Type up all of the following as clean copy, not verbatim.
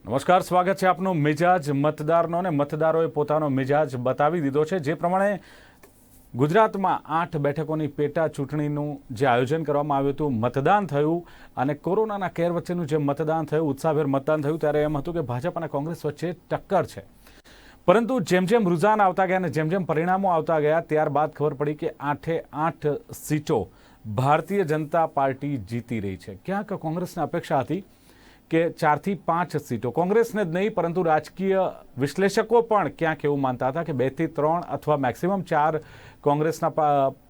નમસ્કાર, સ્વાગત છે આપનો મિજાજ મતદારનો અને મતદારોએ પોતાનો મિજાજ બતાવી દીધો છે. જે પ્રમાણે ગુજરાતમાં 8 બેઠકોની પેટા ચૂંટણીનું જે આયોજન કરવામાં આવ્યું હતું, મતદાન થયું અને કોરોનાના કેર વચ્ચેનું જે મતદાન થયું, ઉત્સાહભેર મતદાન થયું, ત્યારે એમ હતું કે ભાજપ અને કોંગ્રેસ વચ્ચે ટક્કર છે. પરંતુ જેમ જેમ રૂઝાન આવતા ગયા અને જેમ જેમ પરિણામો આવતા ગયા, ત્યારબાદ ખબર પડી કે 8 સીટો ભારતીય જનતા પાર્ટી જીતી રહી છે. ક્યાંક કોંગ્રેસને અપેક્ષા હતી કે 4 થી 5 સીટો, કોંગ્રેસને જ નહીં પરંતુ રાજકીય વિશ્લેષકો પણ ક્યાંક એવું માનતા હતા કે 2 થી 3 અથવા મેક્સિમમ 4 કોંગ્રેસના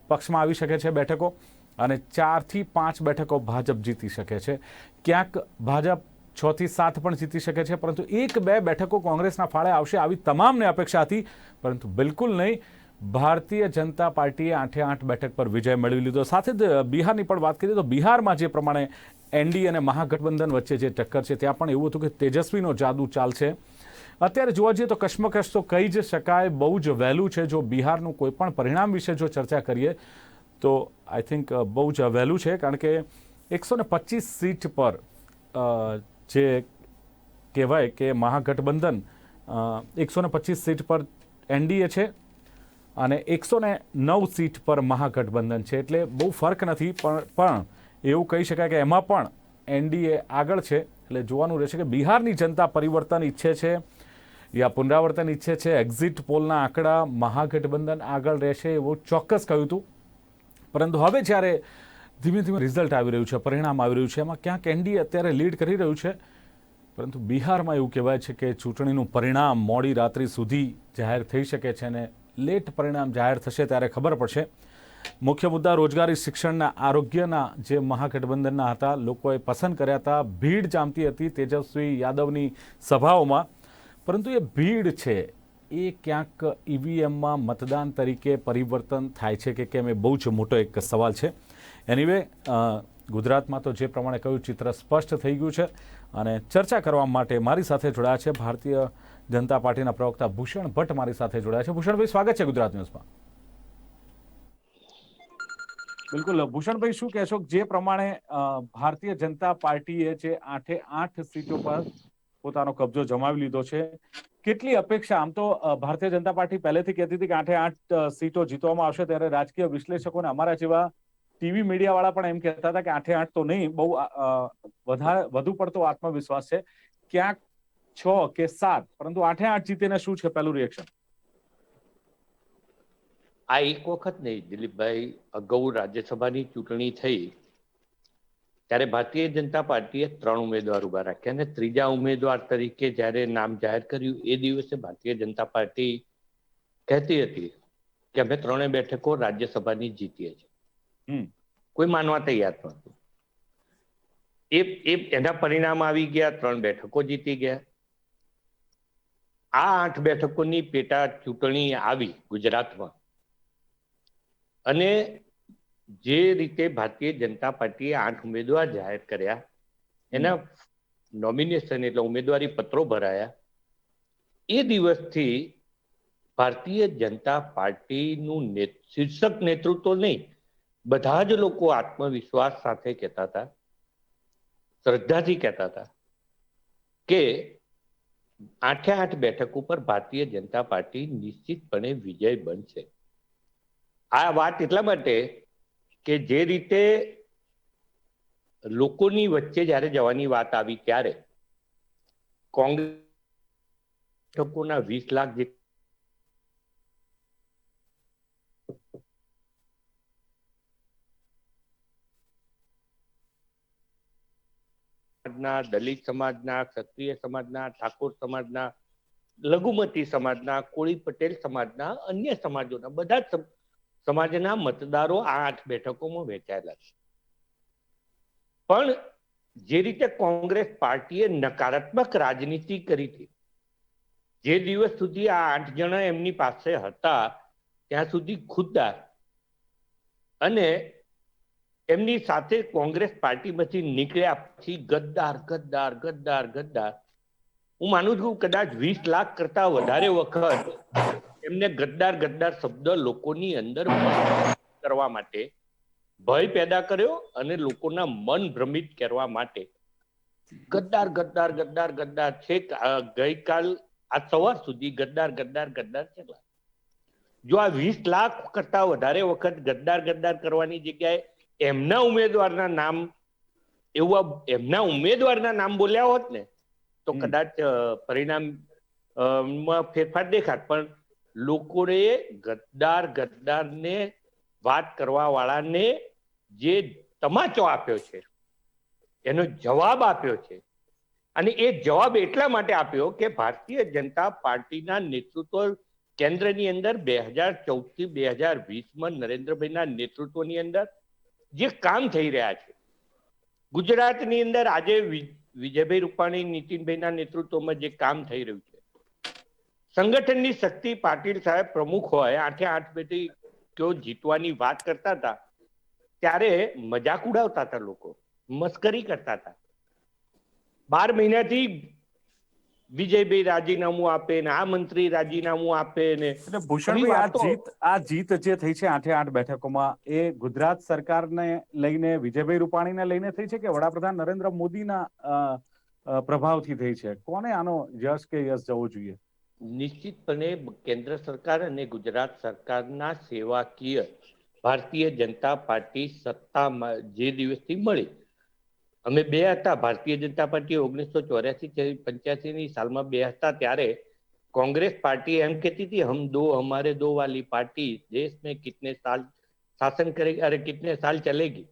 પક્ષમાં આવી શકે છે બેઠકો અને 4 થી 5 બેઠકો ભાજપ જીતી શકે છે. ક્યાંક ભાજપ 6 થી 7 પણ જીતી શકે છે, પરંતુ 1-2 બેઠકો કોંગ્રેસના ફાળે આવશે આવી તમામને અપેક્ષા હતી, પરંતુ બિલકુલ નહીં. ભારતીય જનતા પાર્ટીએ 8 બેઠક પર વિજય મેળવી લીધો. સાથે જ બિહારની પણ વાત કરીએ તો બિહારમાં જે પ્રમાણે એનડીએ અને મહાગઠબંધન વચ્ચે જે ટક્કર છે, ત્યાં પણ એવું હતું કે તેજસ્વીનો જાદુ ચાલશે. અત્યારે જોવા જઈએ તો કશ્મકશ તો કહી જ શકાય, બહુ જ વહેલું છે. જો બિહારનું કોઈ પણ પરિણામ વિશે જો ચર્ચા કરીએ તો આઈ થિંક બહુ જ વહેલું છે, કારણ કે 125 સીટ પર જે કહેવાય કે મહાગઠબંધન 125 સીટ પર એનડીએ છે અને 109 સીટ પર મહાગઠબંધન છે, એટલે બહુ ફર્ક નથી. પણ એવું કહી શકાય કે એમાં પણ એનડીએ આગળ છે. એટલે જોવાનું રહેશે કે બિહારની જનતા પરિવર્તન ઈચ્છે છે યા પુનરાવર્તન ઈચ્છે છે. એક્ઝિટ પોલના આંકડા મહાગઠબંધન આગળ રહેશે એવું ચોક્કસ કહ્યું હતું, પરંતુ હવે જ્યારે ધીમે ધીમે રિઝલ્ટ આવી રહ્યું છે, પરિણામ આવી રહ્યું છે, એમાં ક્યાંક એનડીએ અત્યારે લીડ કરી રહ્યું છે. પરંતુ બિહારમાં એવું કહેવાય છે કે ચૂંટણીનું પરિણામ મોડી રાત્રિ સુધી જાહેર થઈ શકે છે અને લેટ પરિણામ જાહેર થશે ત્યારે ખબર પડશે. મુખ્ય મુદ્દા રોજગારી, શિક્ષણના, આરોગ્યના જે મહાગઠબંધનના હતા, લોકોએ પસંદ કર્યા હતા. ભીડ જામતી હતી તેજસ્વી યાદવની સભાઓમાં, પરંતુ એ ભીડ છે એ ક્યાંક ઈવીએમમાં મતદાન તરીકે પરિવર્તન થાય છે કે કેમ, એ બહુ જ મોટો એક સવાલ છે. એનીવે ગુજરાતમાં તો જે પ્રમાણે કહ્યું ચિત્ર સ્પષ્ટ થઈ ગયું છે અને ચર્ચા કરવા માટે મારી સાથે જોડાયા છે ભારતીય જનતા પાર્ટીના પ્રવક્તા ભૂષણ ભટ્ટ મારી સાથે જોડાયા છે. ભૂષણભાઈ, સ્વાગત છે ગુજરાત ન્યૂઝમાં. બિલકુલ ભૂષણભાઈ, શું કહેશો જે પ્રમાણે ભારતીય જનતા પાર્ટીએ જે 8 સીટો પર પોતાનો કબજો જમાવી લીધો છે, કેટલી અપેક્ષા? આમ તો ભારતીય જનતા પાર્ટી પહેલેથી કહેતી હતી કે 8 સીટો જીતવામાં આવશે, ત્યારે રાજકીય વિશ્લેષકોને અમારા જેવા ટીવી મીડિયા વાળા પણ એમ કહેતા હતા કે 8 તો નહીં, બહુ વધુ પડતો આત્મવિશ્વાસ છે, ક્યાંક 6 કે 7, પરંતુ 8 જીતીને શું છે પહેલું રિએક્શન? આ એક વખત નહીં દિલીપભાઈ, અગાઉ રાજ્યસભાની ચૂંટણી થઈ ત્યારે ભારતીય જનતા પાર્ટીએ 3 ઉમેદવાર ઉભા રાખ્યા અને ત્રીજા ઉમેદવાર તરીકે જ્યારે નામ જાહેર કર્યું એ દિવસે ભારતીય જનતા પાર્ટી કહેતી હતી કે અમે 3 બેઠકો રાજ્યસભાની જીતીએ છીએ. કોઈ માનવા તૈયાર નહોતું. એના પરિણામ આવી ગયા, 3 બેઠકો જીતી ગયા. આ 8 બેઠકોની પેટા ચૂંટણી આવી ગુજરાતમાં અને જે રીતે ભારતીય જનતા પાર્ટીએ 8 ઉમેદવાર જાહેર કર્યા, એના નોમિનેશન એટલે ઉમેદવારી પત્રો ભરાયા, એ દિવસથી ભારતીય જનતા પાર્ટીનું શીર્ષક નેતૃત્વ નહીં, બધા જ લોકો આત્મવિશ્વાસ સાથે કહેતા હતા, શ્રદ્ધાથી કહેતા હતા કે 8 બેઠક ઉપર ભારતીય જનતા પાર્ટી નિશ્ચિતપણે વિજય બનશે. આ વાત એટલા માટે કે જે રીતે લોકોની વચ્ચે જ્યારે જવાની વાત આવી ત્યારે કોંગ્રેસ 20 લાખ સમાજના, દલિત સમાજના, ક્ષત્રિય સમાજના, ઠાકોર સમાજના, લઘુમતી સમાજના, કોળી પટેલ સમાજના, અન્ય સમાજોના બધા જ સમાજના મતદારો આ 8 બેઠકોમાં વહેંચાયેલા છે. પણ જે રીતે કોંગ્રેસ પાર્ટીએ નકારાત્મક રાજનીતિ કરી હતી, જે દિવસ સુધી આ 8 જણા એમની પાસે હતા ત્યાં સુધી ખુદદાર અને એમની સાથે કોંગ્રેસ પાર્ટીમાંથી નીકળ્યા પછી ગદ્દાર ગદ્દાર ગદ્દાર ગદ્દાર, હું માનું છું કદાચ 20 લાખ કરતા વધારે વખત એમને ગદ્દાર ગદ્દાર શબ્દ લોકોની અંદર કરવા માટે, ભય પેદા કર્યો અને લોકોના મન ભ્રમિત કરવા માટે ગદ્દાર ગદ્દાર ગદ્દાર ગદ્દાર છે. ગઈકાલ આ સવાર સુધી ગદ્દાર ગદ્દાર ગદ્દાર છે. જો આ 20 લાખ કરતા વધારે વખત ગદ્દાર ગદ્દાર કરવાની જગ્યાએ એમના ઉમેદવારના નામ એમના ઉમેદવારના નામ બોલ્યા હોત ને તો કદાચ પરિણામ માં ફેરફાર દેખાત. પણ લોકોએ ગદ્દાર ગદ્દારને વાત કરવા વાળાને જે તમાચો આપ્યો છે, એનો જવાબ આપ્યો છે. અને એ જવાબ એટલા માટે આપ્યો કે ભારતીય જનતા પાર્ટીના નેતૃત્વ કેન્દ્રની અંદર 2014 થી 2020 નરેન્દ્રભાઈના નેતૃત્વની અંદર જે કામ થઈ રહ્યા છે, ગુજરાતની અંદર આજે વિજયભાઈ રૂપાણી, નીતિનભાઈના નેતૃત્વમાં જે કામ થઈ રહ્યું છે, સંગઠનની શક્તિ પાટીલ સાહેબ પ્રમુખ હોય 8 બેઠકો જીતવાની વાત કરતા હતા ત્યારે મજાક ઉડાવતા હતા, લોકો મસ્કરી કરતા હતા. 12 મહિનાથી વિજયભાઈ રાજીનામું આપે ને આ મંત્રી રાજીનામું આપે ને. એટલે ભૂષણભાઈ, આ જીત જે થઈ છે 8 બેઠકોમાં, એ ગુજરાત સરકારને લઈને, વિજયભાઈ રૂપાણીને લઈને થઈ છે કે વડાપ્રધાન નરેન્દ્ર મોદીના પ્રભાવથી થઈ છે? કોને આનો યશ કે યશ જવો જોઈએ? નિશ્ચિતપણે કેન્દ્ર સરકાર અને ગુજરાત સરકારના સેવાકીય ભારતીય જનતા પાર્ટી સત્તામાં જે દિવસથી મળી, અમે બે હતા, ભારતીય જનતા પાર્ટી 1984-85 સાલમાં બે હતા, ત્યારે कांग्रेस पार्टी एम कहती थी हम दो हमारे दो वाली पार्टी देश में कितने साल शासन करेगी, अरे कितने साल चलेगी.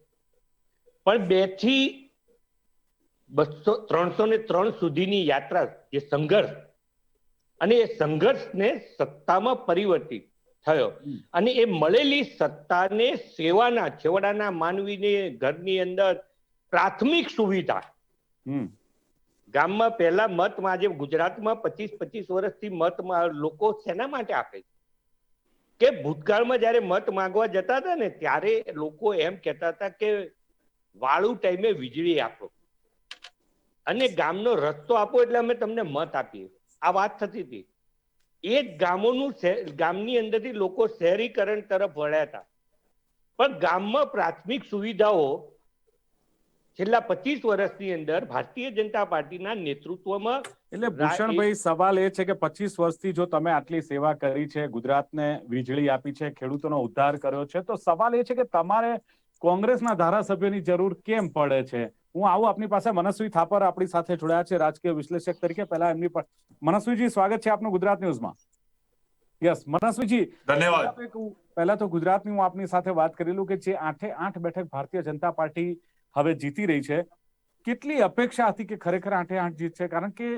पर 2 થી 303 સુધીની યાત્રા, જે સંઘર્ષ, અને એ સંઘર્ષને સત્તામાં પરિવર્તિત થયો. અને એ મળેલી સત્તાને સેવાના છેવાડાના માનવીને ઘરની અંદર પ્રાથમિક સુવિધા, ગામમાં પહેલા મત, આજે ગુજરાતમાં 25 વર્ષથી મત લોકો શેના માટે આપે છે કે ભૂતકાળમાં જયારે મત માંગવા જતા હતા ને ત્યારે લોકો એમ કહેતા હતા કે વાળું ટાઈમે વીજળી આપો અને ગામનો રસ્તો આપો એટલે અમે તમને મત આપીએ. આ વાત થતી હતી. એ જ ગામની અંદરથી લોકો શહેરીકરણ તરફ વળ્યા હતા. પણ ગામમાં પ્રાથમિક સુવિધાઓ છેલ્લા 25 વર્ષની અંદર ભારતીય જનતા પાર્ટીના નેતૃત્વમાં. એટલે ભૂષણભાઈ, સવાલ એ છે કે 25 વર્ષથી જો તમે આટલી સેવા કરી છે, ગુજરાતને વીજળી આપી છે, ખેડૂતોનો ઉદ્ધાર કર્યો છે, તો સવાલ એ છે કે તમારે કોંગ્રેસના ધારાસભ્યોની જરૂર કેમ પડે છે? હું આવું આપની પાસે. મનસ્વી થાપર આપણી સાથે જોડાયા છે રાજકીય વિશ્લેષક તરીકે. પહેલા એમની પર મનસ્વીજી, સ્વાગત છે આપનું ગુજરાત ન્યૂઝમાં. યસ મનસ્વીજી, ધન્યવાદ. પહેલા તો ગુજરાતની હું આપની સાથે વાત કરેલું કે જે 8 બેઠક ભારતીય જનતા પાર્ટી હવે જીતી રહી છે, કેટલી અપેક્ષા હતી કે ખરેખર 8 જીતશે? કારણ કે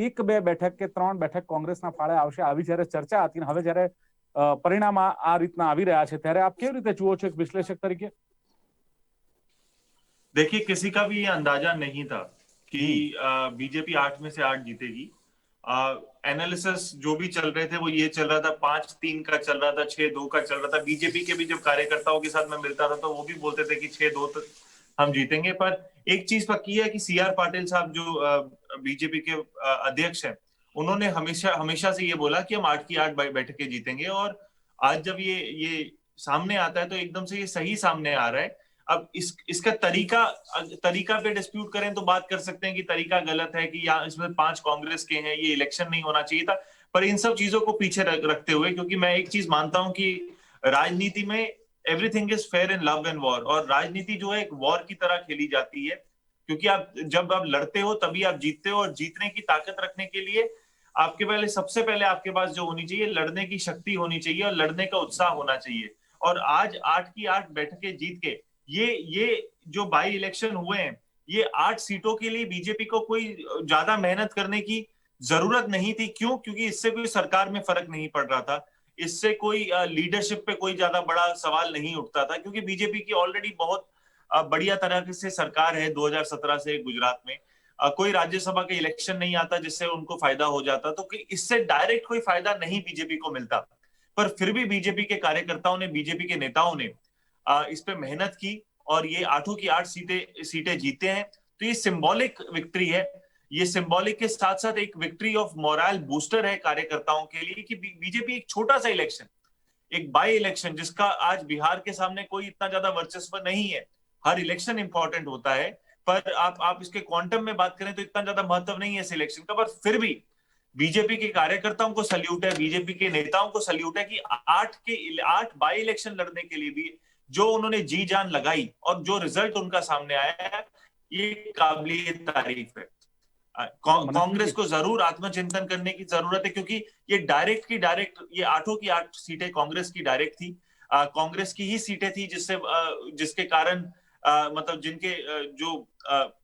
1-2 બેઠક કે 3 બેઠક કોંગ્રેસના ફાળે આવશે, આવી જયારે ચર્ચા હતી, હવે જયારે પરિણામ આ રીતના આવી રહ્યા છે, ત્યારે આપ કેવી રીતે જુઓ છો એક विश्लेषक तरीके? देखिए, किसी का भी ये अंदाजा नहीं था कि बीजेपी 8 में से 8 जीतेगी. एनालिसिस जो भी चल रहे थे वो ये चल रहा था, 5-3 का चल रहा था, 6-2 का चल रहा था. बीजेपी के भी जब कार्यकर्ताओं के साथ मैं मिलता था तो वो भी बोलते थे कि 6-2 हम जीतेंगे. पर एक चीज पक्की है कि सीआर पाटिल साहब जो बीजेपी के अध्यक्ष हैं, उन्होंने हमेशा से ये बोला कि हम 8 की 8 बैठकें जीतेंगे. और आज जब ये सामने आता है तो एकदम से ये सही सामने आ रहा है. अब इसका तरीका पे डिस्प्यूट करें तो बात कर सकते हैं कि तरीका गलत है, कि यहाँ इसमें 5 कांग्रेस के हैं, ये इलेक्शन नहीं होना चाहिए था. पर इन सब चीजों को पीछे रखते हुए, क्योंकि मैं एक चीज मानता हूं कि राजनीति में everything is fair in love and war, और राजनीति जो है एक वॉर की तरह खेली जाती है. क्योंकि जब आप लड़ते हो तभी आप जीतते हो, और जीतने की ताकत रखने के लिए सबसे पहले आपके पास जो होनी चाहिए, लड़ने की शक्ति होनी चाहिए और लड़ने का उत्साह होना चाहिए. और आज 8 की 8 बैठकें जीत के ये जो बाई इलेक्शन हुए हैं, ये 8 सीटों के लिए बीजेपी को कोई ज्यादा मेहनत करने की जरूरत नहीं थी. क्यों? क्योंकि इससे कोई सरकार में फर्क नहीं पड़ रहा था, इससे कोई लीडरशिप पे कोई ज्यादा बड़ा सवाल नहीं उठता था, क्योंकि बीजेपी की ऑलरेडी बहुत बढ़िया तरह से सरकार है 2017 से गुजरात में. कोई राज्यसभा के इलेक्शन नहीं आता जिससे उनको फायदा हो जाता, तो इससे डायरेक्ट कोई फायदा नहीं बीजेपी को मिलता. पर फिर भी बीजेपी के कार्यकर्ताओं ने, बीजेपी के नेताओं ने इस पे मेहनत की और ये 8 की 8 सीटें जीते हैं. तो ये सिंबॉलिक विक्ट्री है. ये सिंबॉलिक के साथ साथ एक विक्ट्री ऑफ मोरल बूस्टर है कार्यकर्ताओं के लिए, कि बीजेपी एक छोटा सा इलेक्शन, एक बाई इलेक्शन, जिसका आज बिहार के सामने कोई इतना ज्यादा वर्चस्व नहीं है. हर इलेक्शन इंपॉर्टेंट होता है, पर आप इसके क्वांटम में बात करें तो इतना ज्यादा महत्व नहीं है सिलेक्शन का। पर फिर भी बीजेपी के कार्यकर्ताओं को सल्यूट है, बीजेपी के नेताओं को सल्यूट है कि 8 बाई इलेक्शन लड़ने के लिए भी जो उन्होंने जी जान लगाई और जो रिजल्ट उनका सामने आया है, ये काबिलिए तारीफ है। कांग्रेस को जरूर आत्मचिंतन करने की जरूरत है, क्योंकि ये डायरेक्ट ये 8 की 8 सीटें कांग्रेस की डायरेक्ट थी। कांग्रेस की ही सीटें थी जिसके कारण मतलब जिनके जो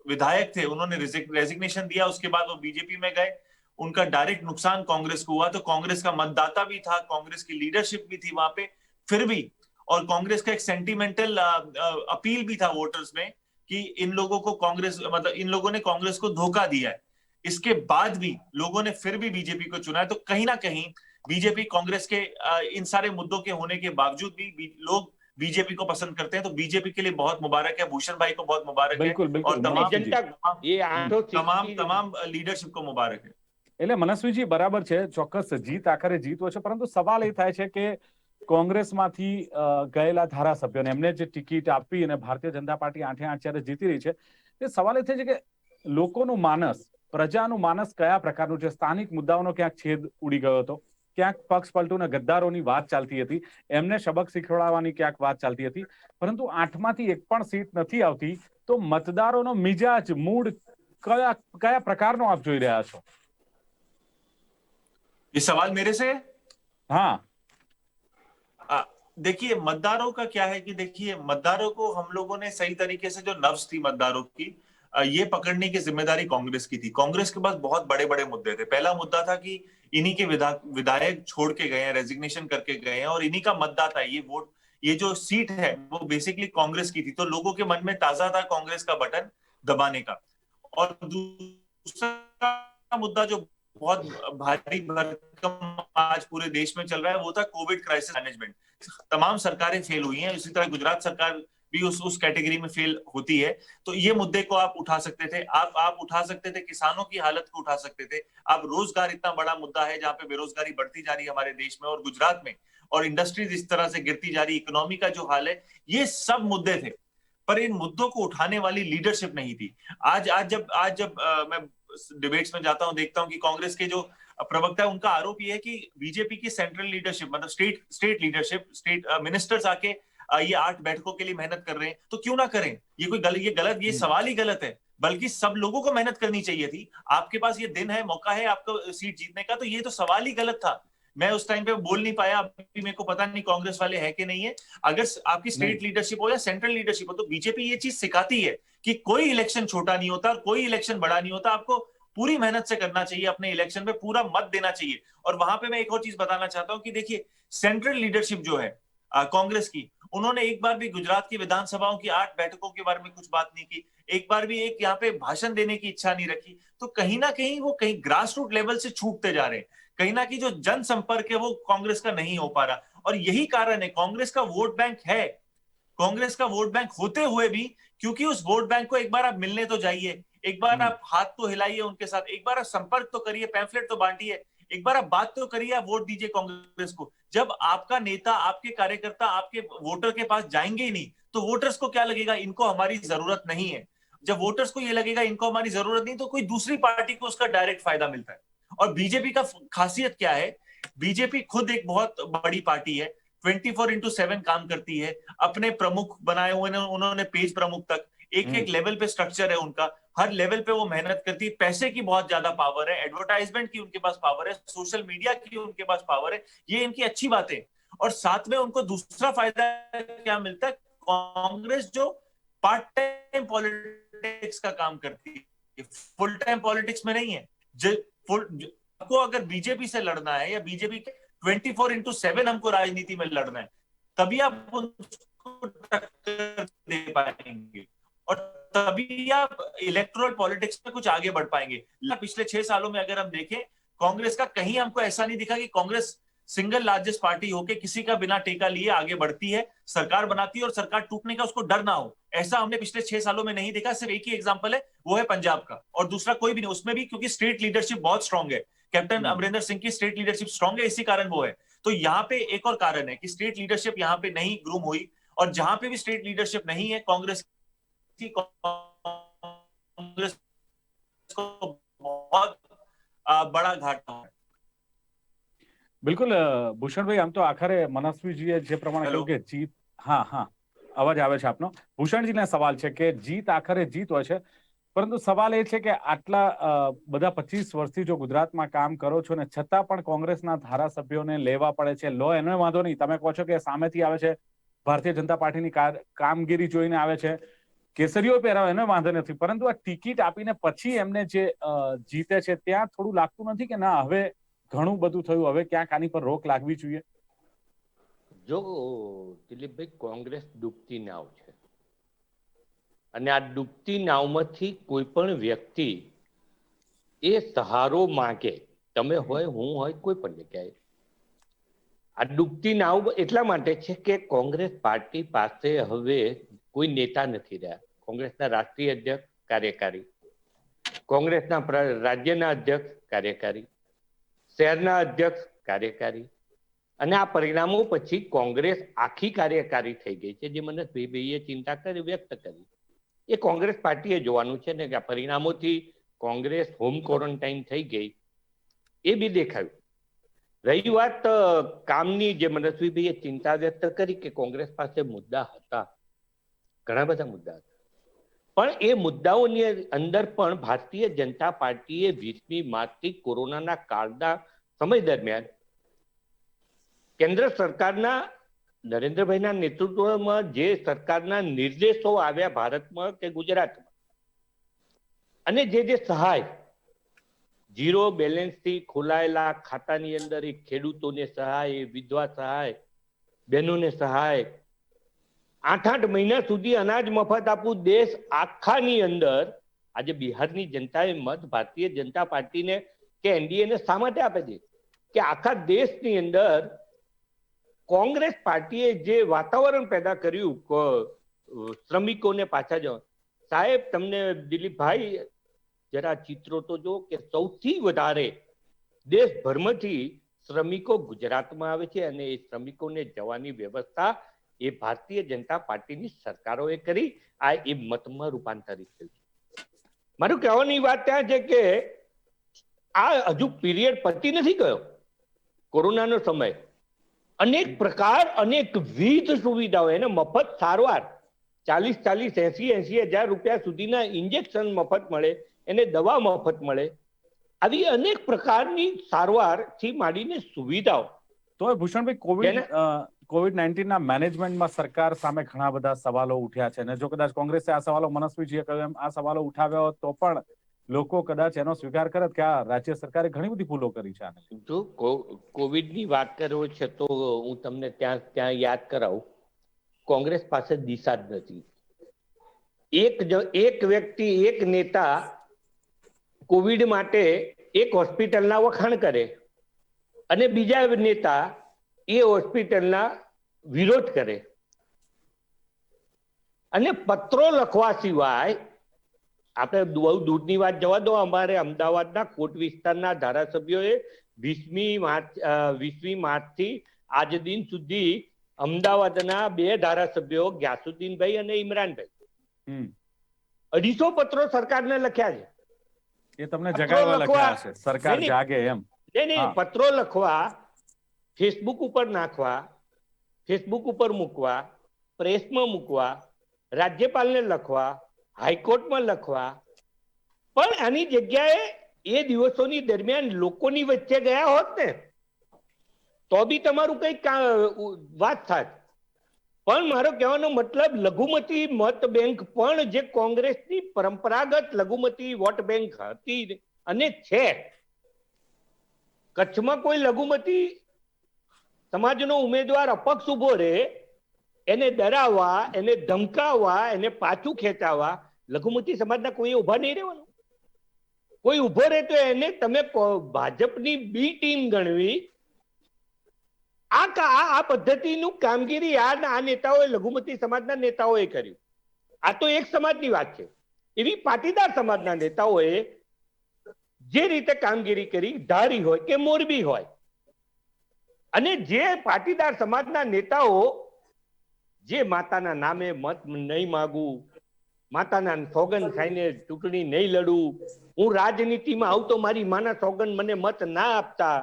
विधायक थे उन्होंने रेजिग्नेशन दिया, उसके बाद वो बीजेपी में गए। उनका डायरेक्ट नुकसान कांग्रेस को हुआ। तो कांग्रेस का मतदाता भी था, कांग्रेस की लीडरशिप भी थी वहां पे, फिर भी, और कांग्रेस का एक सेंटिमेंटल अपील भी था वोटर्स में कि इन लोगों को कांग्रेस, मतलब इन लोगों ने कांग्रेस को धोखा दिया है। इसके बाद भी लोगों ने फिर भी बीजेपी को चुना है। तो कहीं ना कहीं बीजेपी कांग्रेस के इन सारे मुद्दों के होने के बावजूद भी लोग बीजेपी को पसंद करते हैं। तो बीजेपी के लिए बहुत मुबारक है, भूषण भाई को बहुत मुबारक है, और तमाम लीडरशिप को मुबारक है। એટલે મનસ્વીજી બરાબર છે, ચોક્કસ જીત આખરે જીત હોય છે, પરંતુ સવાલ એ થાય છે કે કોંગ્રેસમાંથી ગયેલા ધારાસભ્યોને એમને જે ટિકિટ આપી અને ભારતીય જનતા પાર્ટી 8-8 જ્યારે જીતી રહી છે, એ સવાલ એ થાય છે કે લોકોનું માનસ, પ્રજાનું માનસ કયા પ્રકારનું છે? સ્થાનિક મુદ્દાઓનો ક્યાંક છેદ ઉડી ગયો હતો, ક્યાંક પક્ષ પલટુને ગદ્દારોની વાત ચાલતી હતી, એમને સબક શીખવાડવાની ક્યાંક વાત ચાલતી હતી, પરંતુ 8માંથી એક પણ સીટ નથી આવતી। તો મતદારોનો મિજાજ, મૂડ કયા પ્રકારનો આપ જોઈ રહ્યા છો? ये सवाल मेरे से? हाँ, देखिए मतदारों का क्या है कि देखिए मतदारों को हम लोगों ने सही तरीके से, जो नब्ज थी मतदारों की, ये पकड़ने की जिम्मेदारी कांग्रेस की थी। कांग्रेस के पास बहुत बड़े बड़े मुद्दे थे। पहला मुद्दा था कि इन्हीं के विधायक छोड़ के गए हैं, रेजिग्नेशन करके गए हैं, और इन्हीं का मतदाता, ये जो सीट है वो बेसिकली कांग्रेस की थी। तो लोगों के मन में ताजा था कांग्रेस का बटन दबाने का। और दूसरा मुद्दा जो बहुत भारी भरकम आज पूरे देश में चल रहा है, वो था कोविड क्राइसिस मैनेजमेंट। तमाम सरकारें फेल हुई हैं, इसी तरह गुजरात सरकार भी उस कैटेगरी में फेल होती है। तो ये मुद्दे को आप उठा सकते थे, आप उठा सकते थे, किसानों की हालत को उठा सकते थे आप। रोजगार इतना बड़ा मुद्दा है जहां पे बेरोजगारी बढ़ती जा रही है हमारे देश में और गुजरात में, और इंडस्ट्रीज इस तरह से गिरती जा रही, इकोनॉमी का जो हाल है, ये सब मुद्दे थे। पर इन मुद्दों को उठाने वाली लीडरशिप नहीं थी। आज जब मैं डिबेट्स में जाता हूं, देखता हूं कि कांग्रेस के जो प्रवक्ता है, उनका आरोप यह है कि बीजेपी की सेंट्रल लीडरशिप, मतलब स्टेट लीडरशिप, स्टेट मिनिस्टर्स आके ये 8 बैठकों के लिए मेहनत कर रहे हैं। तो क्यों ना करें? ये गलत, ये सवाल ही गलत है। बल्कि सब लोगों को मेहनत करनी चाहिए थी। आपके पास ये दिन है, मौका है आपको सीट जीतने का, तो ये तो सवाल ही गलत था। मैं उस टाइम पे बोल नहीं पाया, अभी मेरे को पता नहीं कांग्रेस वाले है कि नहीं है। अगर आपकी स्टेट लीडरशिप हो या सेंट्रल लीडरशिप हो, तो बीजेपी ये चीज सिखाती है कि कोई इलेक्शन छोटा नहीं होता और कोई इलेक्शन बड़ा नहीं होता। आपको पूरी मेहनत से करना चाहिए, अपने इलेक्शन में पूरा मत देना चाहिए। और वहां पे मैं एक और चीज बताना चाहता हूं कि देखिए, सेंट्रल लीडरशिप जो है कांग्रेस की, उन्होंने एक बार भी गुजरात की विधानसभाओं की 8 बैठकों के बारे में कुछ बात नहीं की, एक बार भी एक यहाँ पे भाषण देने की इच्छा नहीं रखी। तो कहीं ना कहीं वो ग्रास रूट लेवल से छूटते जा रहे हैं। कहीं ना कहीं जो जनसंपर्क है वो कांग्रेस का नहीं हो पा रहा, और यही कारण है कांग्रेस का वोट बैंक है। कांग्रेस का वोट बैंक होते हुए भी, क्योंकि उस वोट बैंक को एक बार आप मिलने तो जाइए, एक बार आप हाथ तो हिलाइए उनके साथ, एक बार आप संपर्क तो करिए, पैम्फलेट तो बांटिए, एक बार आप बात तो करिए, आप वोट दीजिए कांग्रेस को। जब आपका नेता, आपके कार्यकर्ता आपके वोटर के पास जाएंगे ही नहीं, तो वोटर्स को क्या लगेगा? इनको हमारी जरूरत नहीं है। जब वोटर्स को ये लगेगा इनको हमारी जरूरत नहीं, तो कोई दूसरी पार्टी को उसका डायरेक्ट फायदा मिलता है। और बीजेपी का खासियत क्या है? बीजेपी खुद एक बहुत बड़ी पार्टी है, 24/7 काम करती है। अपने प्रमुख बनाए हुए उन्होंने पेज प्रमुख तक, एक लेवल पे स्ट्रक्चर है उनका, हर लेवल पे वो मेहनत करती है। पैसे की बहुत ज्यादा पावर है, एडवर्टाइजमेंट की उनके पास पावर है, सोशल मीडिया की उनके पास पावर है। ये इनकी अच्छी बात है। और साथ में उनको दूसरा फायदा क्या मिलता है? कांग्रेस जो पार्ट टाइम पॉलिटिक्स का काम करती है, फुल टाइम पॉलिटिक्स में नहीं है। आपको अगर बीजेपी से लड़ना है या बीजेपी के 24/7 हमको राजनीति में लड़ना है, तभी आप उनको टक्कर दे पाएंगे और तभी आप इलेक्टोरल पॉलिटिक्स में कुछ आगे बढ़ पाएंगे। पिछले 6 सालों में अगर हम देखें, कांग्रेस का कहीं हमको ऐसा नहीं दिखा कि कांग्रेस सिंगल लार्जेस्ट पार्टी होके किसी का बिना टेका लिए आगे बढ़ती है, सरकार बनाती है और सरकार टूटने का उसको डर ना हो। ऐसा हमने पिछले 6 सालों में नहीं देखा। सिर्फ एक ही एग्जांपल है, वो है पंजाब का, और दूसरा कोई भी नहीं। उसमें भी क्योंकि स्टेट लीडरशिप बहुत स्ट्रांग है, कैप्टन अमरिंदर सिंह की स्टेट लीडरशिप स्ट्रांग है, इसी कारण वो है। तो यहाँ पे एक और कारण है कि स्टेट लीडरशिप यहाँ पे नहीं ग्रूम हुई, और जहां पे भी स्टेट लीडरशिप नहीं है, कांग्रेस की बड़ा घाटा है। બિલકુલ ભૂષણભાઈ, આમ તો આખરે મનસ્વીજીએ જે પ્રમાણે હેલો. કહ્યું કે જીત, હા અવાજ આવે છે આપનો. ભૂષણજીને સવાલ છે કે જીત આખરે જીત હોય છે, પરંતુ સવાલ એ છે કે આટલા બધા 25 વર્ષથી જો ગુજરાતમાં કામ કરો છો ને છતાં પણ કોંગ્રેસના ધારાસભ્યોને લેવા પડે છે. લો એનો વાંધો નહીં, તમે કહો છો કે સામેથી આવે છે, ભારતીય જનતા પાર્ટીની કામગીરી જોઈને આવે છે, કેસરીઓ પહેરાવે એનો વાંધો નથી, પરંતુ આ ટિકિટ આપીને પછી એમને જે જીતે છે ત્યાં થોડું લાગતું નથી કે ના હવે ઘણું બધું થયું, હવે ક્યાંક આની પર રોક લાગવી જોઈએ? જો દિલીપભાઈ, કોંગ્રેસ ડૂબતી નાવ છે અને આ ડૂબતી નાવમાંથી કોઈ પણ વ્યક્તિ એ સહારો માંગે, તમે હોય, હું હોય, કોઈ પણ જગ્યાએ. આ ડૂબતી નાવ એટલા માટે છે કે કોંગ્રેસ પાર્ટી પાસે હવે કોઈ નેતા નથી રહ્યા. કોંગ્રેસના રાષ્ટ્રીય અધ્યક્ષ, કાર્યકારી, કોંગ્રેસના રાજ્યના અધ્યક્ષ, કાર્યકારી, શહેરના અધ્યક્ષ, કાર્યકારી, અને આ પરિણામો પછી કોંગ્રેસ આખી કાર્યકારી થઈ ગઈ છે, જે મનસભાઈએ ચિંતા કરી વ્યક્ત કરી. એ કોંગ્રેસ પાર્ટીએ જોવાનું છે ને કે આ પરિણામોથી કોંગ્રેસ હોમ ક્વોરન્ટાઇન થઈ ગઈ, એ બી દેખાયું. રહી વાત કામની, જે મનસ્વીભાઈએ ચિંતા વ્યક્ત કરી કે કોંગ્રેસ પાસે મુદ્દા હતા, ઘણા બધા મુદ્દા હતા, પણ એ મુદ્દાઓની અંદર પણ ભારતીય જનતા પાર્ટીએ 20મી માર્ચથી કોરોનાના કાળના સમય દરમિયાન કેન્દ્ર સરકારના નરેન્દ્રભાઈના નેતૃત્વમાં જે સરકારના નિર્દેશો આવ્યા ભારતમાં કે ગુજરાતમાં, અને જે સહાય, ઝીરો બેલેન્સથી ખોલાયેલા ખાતાની અંદર એ ખેડૂતોને સહાય, વિધવા સહાય, બહેનોને સહાય, 8 મહિના સુધી અનાજ મફત આપવું, દેશ આખાની અંદર આજે બિહારની જનતાએ મત ભારતીય જનતા પાર્ટીને કે એનડીએને શા માટે આપે છે કે આખા દેશની અંદર કોંગ્રેસ પાર્ટીએ જે વાતાવરણ પેદા કર્યું શ્રમિકોને પાછા જવા. સાહેબ, તમને દિલીપભાઈ જરા ચિત્રો તો જો કે સૌથી વધારે દેશભરમાંથી શ્રમિકો ગુજરાતમાં આવે છે, અને એ શ્રમિકોને જવાની વ્યવસ્થા એ ભારતીય જનતા પાર્ટીની સરકારોએ કરી. આ એ મતમાં રૂપાંતરિત થયું છે. મારું કહેવાની વાત ત્યાં છે કે આ હજુ પીરિયડ પતી નથી ગયો, કોરોનાનો સમય. અનેક પ્રકાર, અનેકવિધ સુવિધાઓ, એને મફત સારવાર, 40, 80 હજાર રૂપિયા સુધીના ઇન્જેક્શન મફત મળે, એને દવા મફત મળે, આવી અનેક પ્રકારની સારવારથી માંડીને સુવિધાઓ. તો ભૂષણભાઈ, કોવિડ-19ના મેનેજમેન્ટમાં સરકાર સામે ઘણા બધા સવાલો ઉઠ્યા છે, અને જો કદાચ કોંગ્રેસે આ સવાલો, મનસ્વીજીએ કહ્યું એમ, આ સવાલો ઉઠાવ્યા હોત તો પણ લોકો કદાચ એનો સ્વીકાર કરે કે આ રાજ્ય સરકારે ઘણી બધી ભૂલો કરી છે. જો કોવિડની વાત કરો છે તો હું તમને ત્યાં યાદ કરાવું, કોંગ્રેસ પાસે દિશા જ નથી. એક વ્યક્તિ, એક નેતા કોવિડ માટે એક હોસ્પિટલના વખાણ કરે અને બીજા નેતા એ હોસ્પિટલના વિરોધ કરે, અને પત્રો લખવા સિવાય, આપણે બહુ દૂરની વાત જવા દો, અમારે અમદાવાદના કોટ વિસ્તારના ધારાસભ્યોએ 20મી માર્ચથી આજ દિન સુધી અમદાવાદના 2 ધારાસભ્યો, ગ્યાસુદ્દીનભાઈ અને ઇમરાનભાઈ, 250 પત્રો સરકારને લખ્યા છે. એ તમને જગાડવા લખ્યા હશે, સરકાર જાગે એમ. નહીં, પત્રો લખવા, ફેસબુક ઉપર નાખવા, ફેસબુક ઉપર મૂકવા, પ્રેસમાં મૂકવા, રાજ્યપાલને લખવા, હાઈકોર્ટમાં લખવા, પણ આની જગ્યાએ એ દિવસોની દરમિયાન લોકોની વચ્ચે ગયા હોત ને તો બી તમારું કઈક વાત થાત. પણ મારો કહેવાનો મતલબ, લઘુમતી મત બેંક પણ જે કોંગ્રેસની પરંપરાગત લઘુમતી વોટ બેંક હતી અને છે, કચ્છમાં કોઈ લઘુમતી સમાજનો ઉમેદવાર અપક્ષ ઉભો રહે, એને ડરાવવા, એને ધમકાવવા, એને પાછું ખેંચાવવા, લઘુમતી સમાજના કોઈ ઉભા નહીં રહેવાનું. કોઈ ઉભો રહે તો એને તમે ભાજપની બી ટીમ ગણવી. આ પદ્ધતિનું કામગીરી આ નેતાઓએ, લઘુમતી સમાજના નેતાઓએ કર્યું. આ તો એક સમાજની વાત છે. એવી પાટીદાર સમાજના નેતાઓએ જે રીતે કામગીરી કરી, ધારી હોય કે મોરબી હોય, અને જે પાટીદાર સમાજના નેતાઓ જે માતાના નામે મત નહીં માગું, માતાના સોગંદ ખાઈને ચૂંટણી નહીં લડું, હું રાજનીતિમાં આવું તો મારી માના સોગંદ મને મત ના આપતા.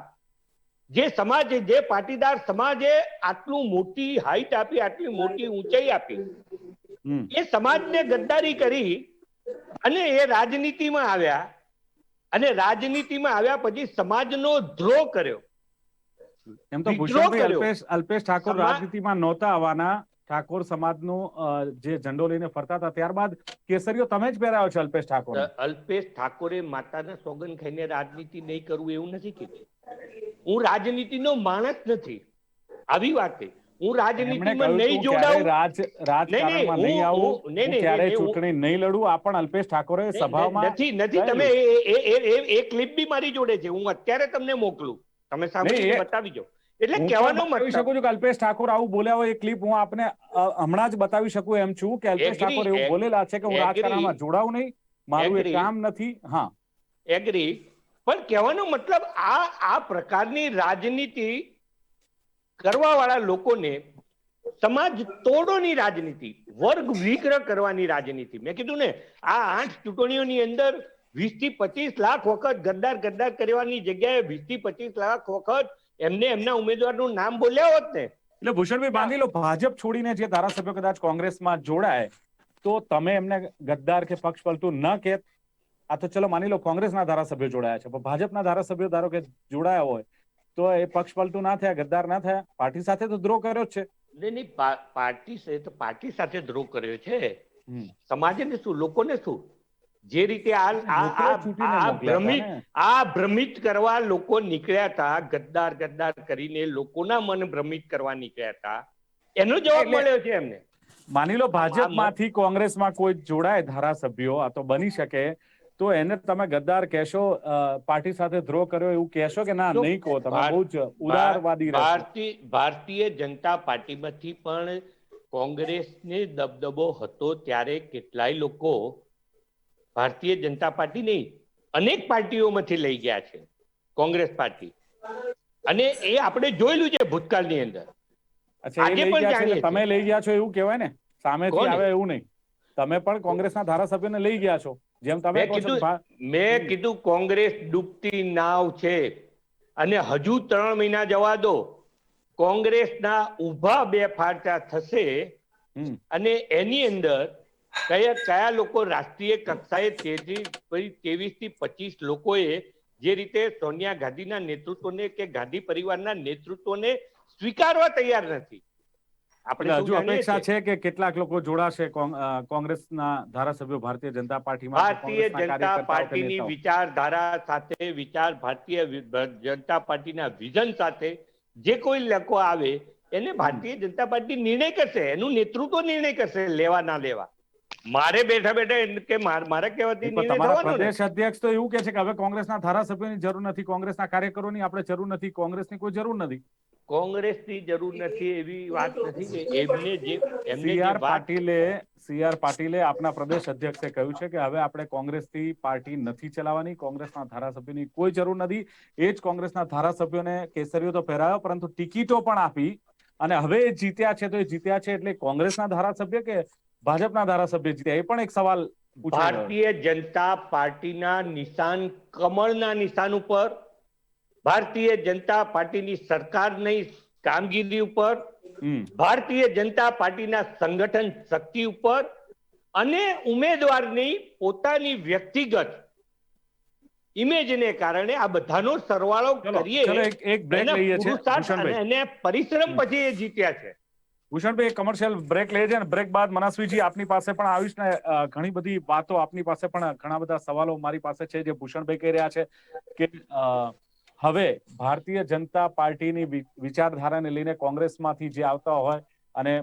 જે સમાજે, જે પાટીદાર સમાજે આટલું મોટી હાઈટ આપી, આટલી મોટી ઊંચાઈ આપી, એ સમાજને ગદ્દારી કરી અને એ રાજનીતિમાં આવ્યા, અને રાજનીતિમાં આવ્યા પછી સમાજનો દ્રોહ કર્યો. એમ તો વિદ્રોહ ભૂષણભાઈ કર્યો. અલ્પેશ ઠાકોર રાજનીતિમાં નહોતા આવવાના. ઠાકોર સમાજનું જે ઝંડો લઈને ફરતા હતા, ત્યારબાદ કેસરીઓ તમે જ પહેરાયો છે અલ્પેશ ઠાકોર. અલ્પેશ ઠાકોરે માતાના સોગંદ ખાઈને રાજનીતિ નહીં કરવું એવું નથી કીધું. હું રાજનીતિનો માણસ નથી, આવી વાત છે. હું રાજનીતિમાં નહીં જોડાઉં, રાજકારણમાં નહીં આવું, ક્યારે ચૂંટણી નહીં લડું. આ પણ અલ્પેશ ઠાકોરે સભામાં નથી. તમે એ ક્લિપ બી મારી જોડે છે, હું અત્યારે તમને મોકલું, તમે સાંભળીને બતાવી જાઓ. એટલે કહેવાનો મતલબ શકું છું કે અલ્પેશ ઠાકોર આવું બોલ્યા હોય, એ ક્લિપ હું આપને હમણાં જ બતાવી શકું એમ છું કે અલ્પેશ ઠાકોર એવું બોલેલા છે કે હું રાજકારણમાં જોડાવું નહીં, મારું એ કામ નથી. હા, એગ્રી. પણ કહેવાનો મતલબ આ પ્રકારની રાજનીતિ કરવા વાળા લોકોને સમાજ તોડોની રાજનીતિ, વર્ગ વિગ્રહ કરવાની રાજનીતિ. મેં કીધું ને, આ 8 ચૂંટણીઓની અંદર 20 થી 25 લાખ વખત ગદ્દાર કરવાની જગ્યાએ 20 થી 25 લાખ વખત એમને એમના ઉમેદવારનું નામ બોલ્યા હોત ને. એટલે ભૂષણભાઈ બાંધી લો, ભાજપ છોડીને જે ધારાસભ્યો કદાચ કોંગ્રેસમાં જોડાય તો તમે એમને ગદ્દાર કે પક્ષ પલટું ન કહેત. આ તો ચલો માની લો કોંગ્રેસના ધારાસભ્યો જોડાયા છે, પણ ભાજપના ધારાસભ્યો ધારો કે જોડાયા હોય તો એ પક્ષ પલટું ના થયા, ગદ્દાર ના થયા? પાર્ટી સાથે તો દ્રોહ કર્યો જ છે. નહીં, પાર્ટી સાથે દ્રોહ કર્યો છે. સમાજને શું, લોકોને શું? જે રીતે આ ભ્રમિત કરવા લોકો નીકળ્યા હતા, ગદ્દાર કરીને લોકોના મન ભ્રમિત કરવા નીકળ્યા હતા, એનો જવાબ મળ્યો છે એમને. માની લો ભાજપમાંથી કોંગ્રેસમાં કોઈ જોડાય ધારાસભ્યો, આ તો બની શકે, તો એને તમે ગદ્દાર કહેશો, પાર્ટી સાથે દ્રોહ કર્યો એવું કહેશો કે ના? નહીં કહો, તમે બહુ જ ઉદારવાદી રહેશો. ભારતીય જનતા પાર્ટીમાંથી પણ કોંગ્રેસને દબદબો હતો ત્યારે કેટલાય લોકો ભારતીય જનતા પાર્ટી નહીં, અનેક પાર્ટીઓમાંથી લઈ ગયા છે કોંગ્રેસ પાર્ટી, અને એ આપણે જોયેલું છે ભૂતકાળની અંદર. તમે લઈ ગયા છો એવું કહેવાય ને, સામેથી આવે એવું નહીં. તમે પણ કોંગ્રેસના ધારાસભ્યોને લઈ ગયા છો, જેમ તમે મેં કીધું કોંગ્રેસ ડૂબતી નાવ છે, અને હજુ 3 મહિના જવા દો, કોંગ્રેસના ઊભા 2 ફાટા થશે, અને એની અંદર કયા લોકો રાષ્ટ્રીય કક્ષાએ 23 થી 25 લોકોએ જે રીતે સોનિયા ગાંધીના નેતૃત્વને કે ગાંધી પરિવારના નેતૃત્વને સ્વીકારવા તૈયાર નથી. આપણે હજુ અપેક્ષા છે કે કેટલાક લોકો જોડાશે કોંગ્રેસના ધારાસભ્યો ભારતીય જનતા પાર્ટીમાં. ભારતીય જનતા પાર્ટીની વિચારધારા સાથે, ભારતીય જનતા પાર્ટીના વિઝન સાથે જે કોઈ લોકો આવે એને ભારતીય જનતા પાર્ટી નિર્ણય કરશે, એનું નેતૃત્વ નિર્ણય કરશે, લેવા ના લેવા. મારે બેઠા કે મારે કહેવાથી તમારા પ્રદેશ અધ્યક્ષ તો એવું કે છે કે હવે કોંગ્રેસના ધારાસભ્યોની જરૂર નથી, કોંગ્રેસના કાર્યકરોની આપણે જરૂર નથી, કોંગ્રેસની કોઈ જરૂર નથી. કોંગ્રેસની જરૂર નથી એવી વાત નથી કે એમને CR પાટીલે આપના પ્રદેશ અધ્યક્ષે કહ્યું છે કે હવે આપણે કોંગ્રેસથી પાર્ટી નથી ચલાવવાની, કોંગ્રેસના ધારાસભ્યોની કોઈ જરૂર નથી. એ જ કોંગ્રેસના ધારાસભ્યોને કેસરીઓ તો પહેરાયો, પરંતુ ટિકિટો પણ આપી, અને હવે એ જીત્યા છે તો એ જીત્યા છે એટલે કોંગ્રેસના ધારાસભ્ય કે ભાજપના ધારાસભ્ય જીત્યા? એ પણ એક સવાલ. ભારતીય જનતા પાર્ટીના નિશાન, કમળના નિશાન ઉપર, ભારતીય જનતા પાર્ટીની સરકારની કામગીરી ઉપર, ભારતીય જનતા પાર્ટીના સંગઠન શક્તિ ઉપર, અને ઉમેદવારની પોતાની વ્યક્તિગત ઇમેજને કારણે આ બધાનો સરવાળો કરીએ, એક બ્રેક લઈએ છીએ અને પરિશ્રમ પછી એ જીત્યા છે. ભૂષણભાઈ, કમર્શિયલ બ્રેક લઈએ છીએ, અને બ્રેક બાદ મનસ્વીજી આપની પાસે પણ આવીશ ને ઘણી બધી વાતો, આપની પાસે પણ ઘણા બધા સવાલો મારી પાસે છે જે ભૂષણભાઈ કહી રહ્યા છે કે હવે ભારતીય જનતા પાર્ટીની વિચારધારાને લઈને કોંગ્રેસમાંથી જે આવતા હોય અને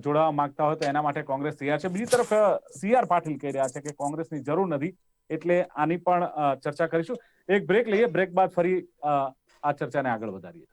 જોડાવા માંગતા હોય તો એના માટે કોંગ્રેસ તૈયાર છે. બીજી તરફ CR પાટીલ કહી રહ્યા છે કે કોંગ્રેસની જરૂર નથી, એટલે આની પણ ચર્ચા કરીશું. એક બ્રેક લઈએ, બ્રેક બાદ ફરી આ ચર્ચાને આગળ વધારીએ.